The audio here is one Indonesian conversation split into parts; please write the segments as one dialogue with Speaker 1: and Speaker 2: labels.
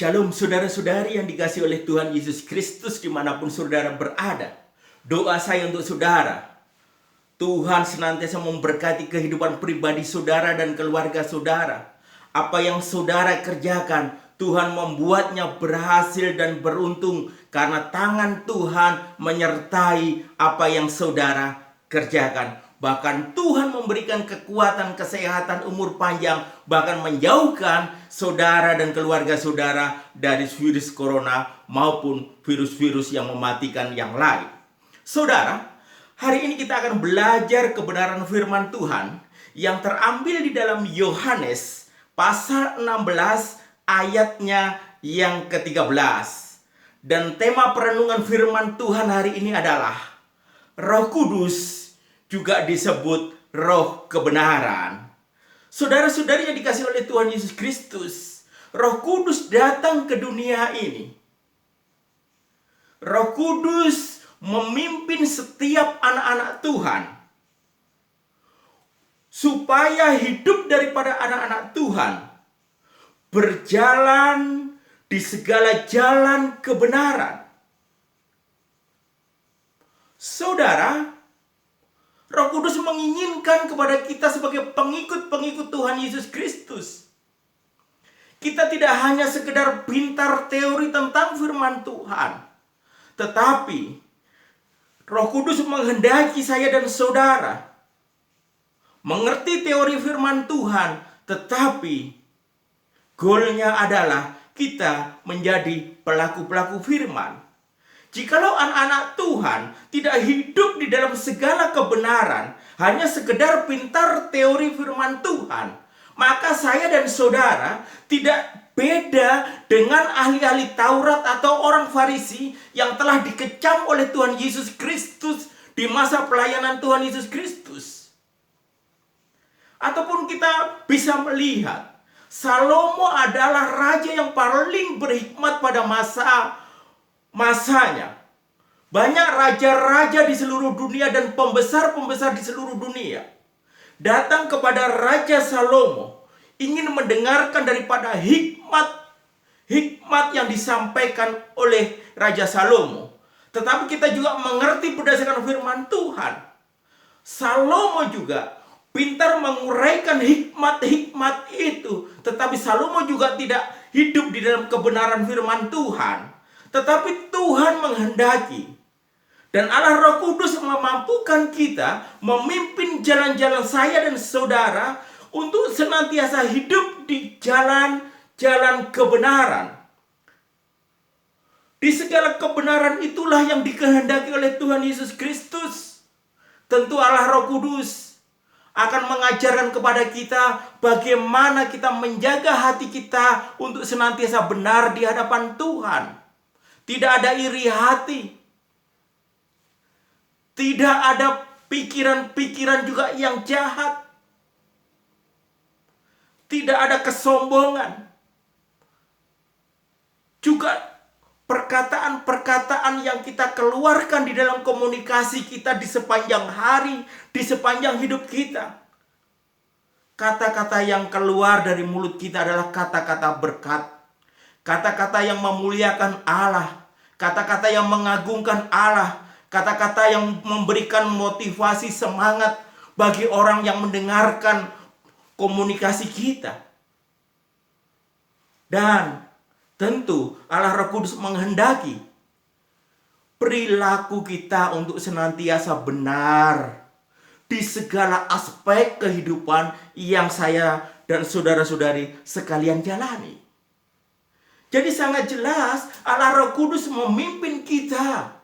Speaker 1: Shalom saudara-saudari yang dikasihi oleh Tuhan Yesus Kristus dimanapun saudara berada. Doa saya untuk saudara, Tuhan senantiasa memberkati kehidupan pribadi saudara dan keluarga saudara. Apa yang saudara kerjakan, Tuhan membuatnya berhasil dan beruntung karena tangan Tuhan menyertai apa yang saudara kerjakan. Bahkan Tuhan memberikan kekuatan, kesehatan, umur panjang, bahkan menjauhkan saudara dan keluarga saudara dari virus corona maupun virus-virus yang mematikan yang lain. Saudara, hari ini kita akan belajar kebenaran firman Tuhan yang terambil di dalam Yohanes pasal 16 ayatnya yang ke-13. Dan tema perenungan firman Tuhan hari ini adalah Roh Kudus, juga disebut roh kebenaran. Saudara-saudari yang dikasihi oleh Tuhan Yesus Kristus, Roh Kudus datang ke dunia ini. Roh Kudus memimpin setiap anak-anak Tuhan supaya hidup daripada anak-anak Tuhan berjalan di segala jalan kebenaran. Saudara, Roh Kudus menginginkan kepada kita sebagai pengikut-pengikut Tuhan Yesus Kristus. Kita tidak hanya sekedar pintar teori tentang firman Tuhan. Tetapi Roh Kudus menghendaki saya dan saudara mengerti teori firman Tuhan. Tetapi goalnya adalah kita menjadi pelaku-pelaku firman. Jikalau anak-anak Tuhan tidak hidup di dalam segala kebenaran, hanya sekedar pintar teori firman Tuhan, maka saya dan saudara tidak beda dengan ahli-ahli Taurat atau orang Farisi yang telah dikecam oleh Tuhan Yesus Kristus di masa pelayanan Tuhan Yesus Kristus. Ataupun kita bisa melihat Salomo adalah raja yang paling berhikmat pada masanya. Banyak raja-raja di seluruh dunia dan pembesar-pembesar di seluruh dunia datang kepada Raja Salomo, ingin mendengarkan daripada hikmat yang disampaikan oleh Raja Salomo. Tetapi kita juga mengerti berdasarkan firman Tuhan, Salomo juga pintar menguraikan hikmat-hikmat itu. Tetapi Salomo juga tidak hidup di dalam kebenaran firman Tuhan. Tetapi Tuhan menghendaki, dan Allah Roh Kudus memampukan kita memimpin jalan-jalan saya dan saudara untuk senantiasa hidup di jalan-jalan kebenaran. Di segala kebenaran itulah yang dikehendaki oleh Tuhan Yesus Kristus. Tentu Allah Roh Kudus akan mengajarkan kepada kita bagaimana kita menjaga hati kita untuk senantiasa benar di hadapan Tuhan. Tidak ada iri hati. Tidak ada pikiran-pikiran juga yang jahat. Tidak ada kesombongan. Juga perkataan-perkataan yang kita keluarkan di dalam komunikasi kita di sepanjang hari, di sepanjang hidup kita. Kata-kata yang keluar dari mulut kita adalah kata-kata berkat. Kata-kata yang memuliakan Allah. Kata-kata yang mengagungkan Allah. Kata-kata yang memberikan motivasi semangat bagi orang yang mendengarkan komunikasi kita. Dan tentu Allah Roh Kudus menghendaki perilaku kita untuk senantiasa benar di segala aspek kehidupan yang saya dan saudara-saudari sekalian jalani. Jadi sangat jelas Allah Roh Kudus memimpin kita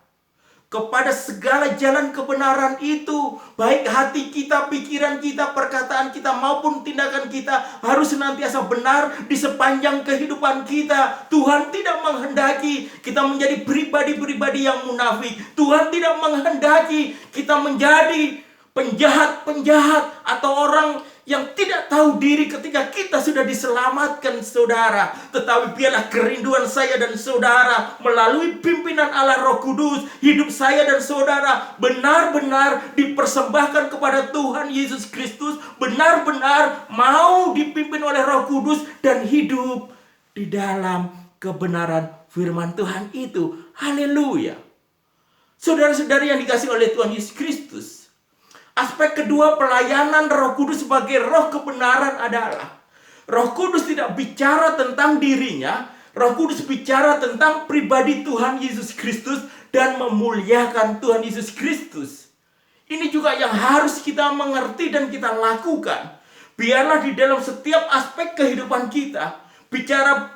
Speaker 1: kepada segala jalan kebenaran itu. Baik hati kita, pikiran kita, perkataan kita maupun tindakan kita harus senantiasa benar di sepanjang kehidupan kita. Tuhan tidak menghendaki kita menjadi pribadi-pribadi yang munafik. Tuhan tidak menghendaki kita menjadi penjahat-penjahat atau orang yang tidak tahu diri ketika kita sudah diselamatkan, saudara. Tetapi biarlah kerinduan saya dan saudara melalui pimpinan Allah Roh Kudus, hidup saya dan saudara benar-benar dipersembahkan kepada Tuhan Yesus Kristus, benar-benar mau dipimpin oleh Roh Kudus dan hidup di dalam kebenaran firman Tuhan itu. Haleluya. Saudara-saudari yang dikasihi oleh Tuhan Yesus Kristus, aspek kedua pelayanan Roh Kudus sebagai roh kebenaran adalah Roh Kudus tidak bicara tentang dirinya, Roh Kudus bicara tentang pribadi Tuhan Yesus Kristus dan memuliakan Tuhan Yesus Kristus. Ini juga yang harus kita mengerti dan kita lakukan. Biarlah di dalam setiap aspek kehidupan kita,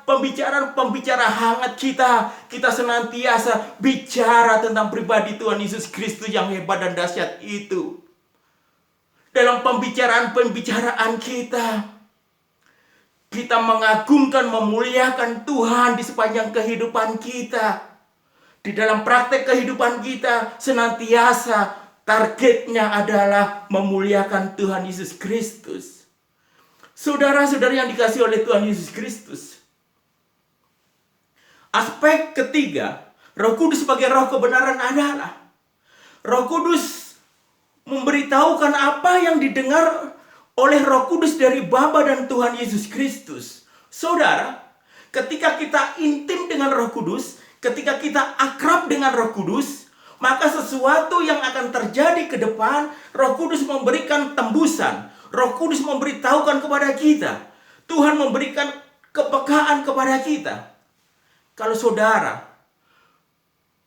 Speaker 1: pembicaraan hangat kita senantiasa bicara tentang pribadi Tuhan Yesus Kristus yang hebat dan dahsyat itu. Dalam pembicaraan kita mengagungkan, memuliakan Tuhan di sepanjang kehidupan kita. Di dalam praktek kehidupan kita senantiasa targetnya adalah memuliakan Tuhan Yesus Kristus. Saudara-saudari yang dikasihi oleh Tuhan Yesus Kristus, aspek ketiga Roh Kudus sebagai roh kebenaran adalah Roh Kudus memberitahukan apa yang didengar oleh Roh Kudus dari Bapa dan Tuhan Yesus Kristus. Saudara, ketika kita intim dengan Roh Kudus, ketika kita akrab dengan Roh Kudus, maka sesuatu yang akan terjadi ke depan, Roh Kudus memberikan tembusan. Roh Kudus memberitahukan kepada kita. Tuhan memberikan kepekaan kepada kita. Kalau saudara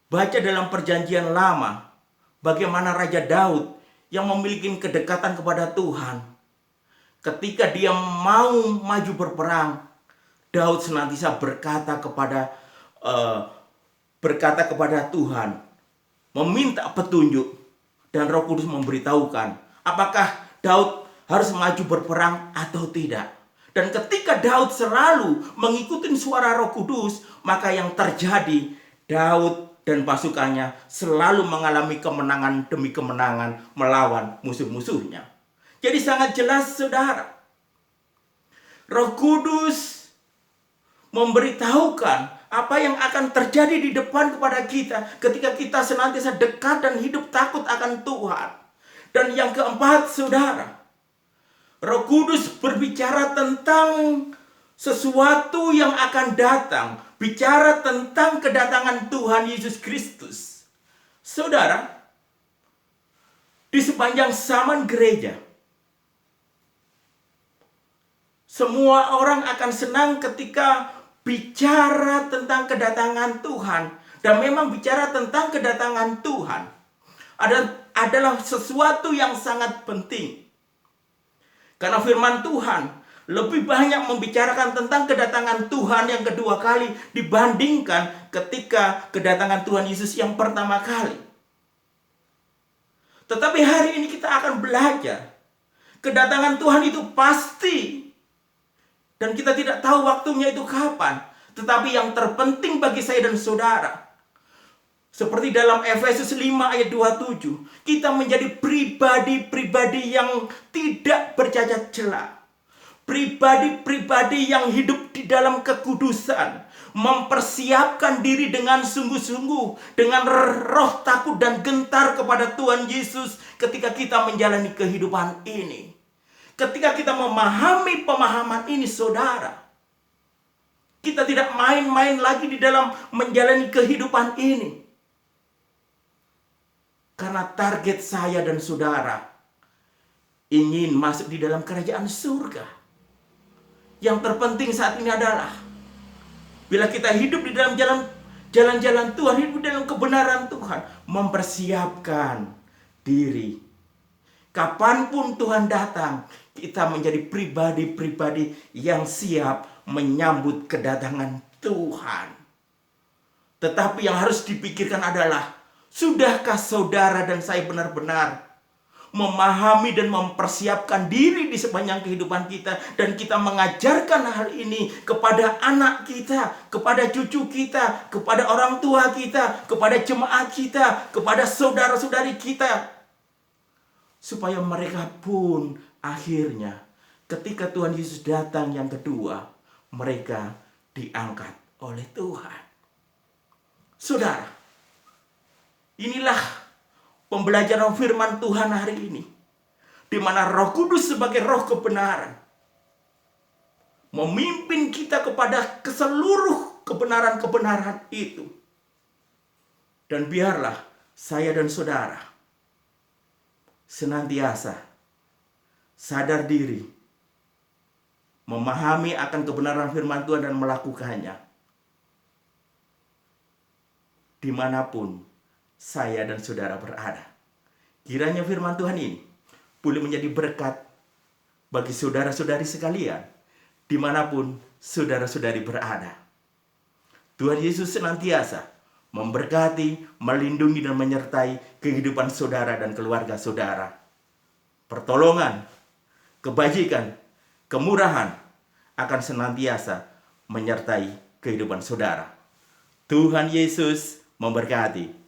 Speaker 1: baca dalam perjanjian lama, bagaimana Raja Daud yang memiliki kedekatan kepada Tuhan. Ketika dia mau maju berperang, Daud senantiasa berkata kepada Tuhan, meminta petunjuk, dan Roh Kudus memberitahukan apakah Daud harus maju berperang atau tidak. Dan ketika Daud selalu mengikuti suara Roh Kudus, maka yang terjadi, Daud dan pasukannya selalu mengalami kemenangan demi kemenangan melawan musuh-musuhnya. Jadi sangat jelas saudara, Roh Kudus memberitahukan apa yang akan terjadi di depan kepada kita ketika kita senantiasa dekat dan hidup takut akan Tuhan. Dan yang keempat saudara, Roh Kudus berbicara tentang sesuatu yang akan datang, bicara tentang kedatangan Tuhan Yesus Kristus. Saudara, di sepanjang zaman gereja, semua orang akan senang ketika bicara tentang kedatangan Tuhan. Dan memang bicara tentang kedatangan Tuhan adalah sesuatu yang sangat penting. Karena firman Tuhan lebih banyak membicarakan tentang kedatangan Tuhan yang kedua kali dibandingkan ketika kedatangan Tuhan Yesus yang pertama kali. Tetapi hari ini kita akan belajar kedatangan Tuhan itu pasti. Dan kita tidak tahu waktunya itu kapan. Tetapi yang terpenting bagi saya dan saudara, seperti dalam Efesus 5 ayat 27, kita menjadi pribadi-pribadi yang tidak bercacat celah. Pribadi-pribadi yang hidup di dalam kekudusan, mempersiapkan diri dengan sungguh-sungguh, dengan roh takut dan gentar kepada Tuhan Yesus ketika kita menjalani kehidupan ini. Ketika kita memahami pemahaman ini saudara, kita tidak main-main lagi di dalam menjalani kehidupan ini. Karena target saya dan saudara ingin masuk di dalam kerajaan surga. Yang terpenting saat ini adalah bila kita hidup di dalam jalan-jalan Tuhan, hidup di dalam kebenaran Tuhan, mempersiapkan diri. Kapanpun Tuhan datang, kita menjadi pribadi-pribadi yang siap menyambut kedatangan Tuhan. Tetapi yang harus dipikirkan adalah, sudahkah saudara dan saya benar-benar memahami dan mempersiapkan diri di sepanjang kehidupan kita, dan kita mengajarkan hal ini kepada anak kita, kepada cucu kita, kepada orang tua kita, kepada jemaat kita, kepada saudara-saudari kita, supaya mereka pun akhirnya ketika Tuhan Yesus datang yang kedua, mereka diangkat oleh Tuhan. Saudara, inilah pembelajaran firman Tuhan hari ini, di mana Roh Kudus sebagai roh kebenaran memimpin kita kepada seluruh kebenaran-kebenaran itu. Dan biarlah saya dan saudara senantiasa sadar diri, memahami akan kebenaran firman Tuhan dan melakukannya dimanapun saya dan saudara berada. Kiranya firman Tuhan ini boleh menjadi berkat bagi saudara-saudari sekalian, dimanapun saudara-saudari berada. Tuhan Yesus senantiasa memberkati, melindungi, dan menyertai kehidupan saudara dan keluarga saudara. Pertolongan, kebajikan, kemurahan akan senantiasa menyertai kehidupan saudara. Tuhan Yesus memberkati.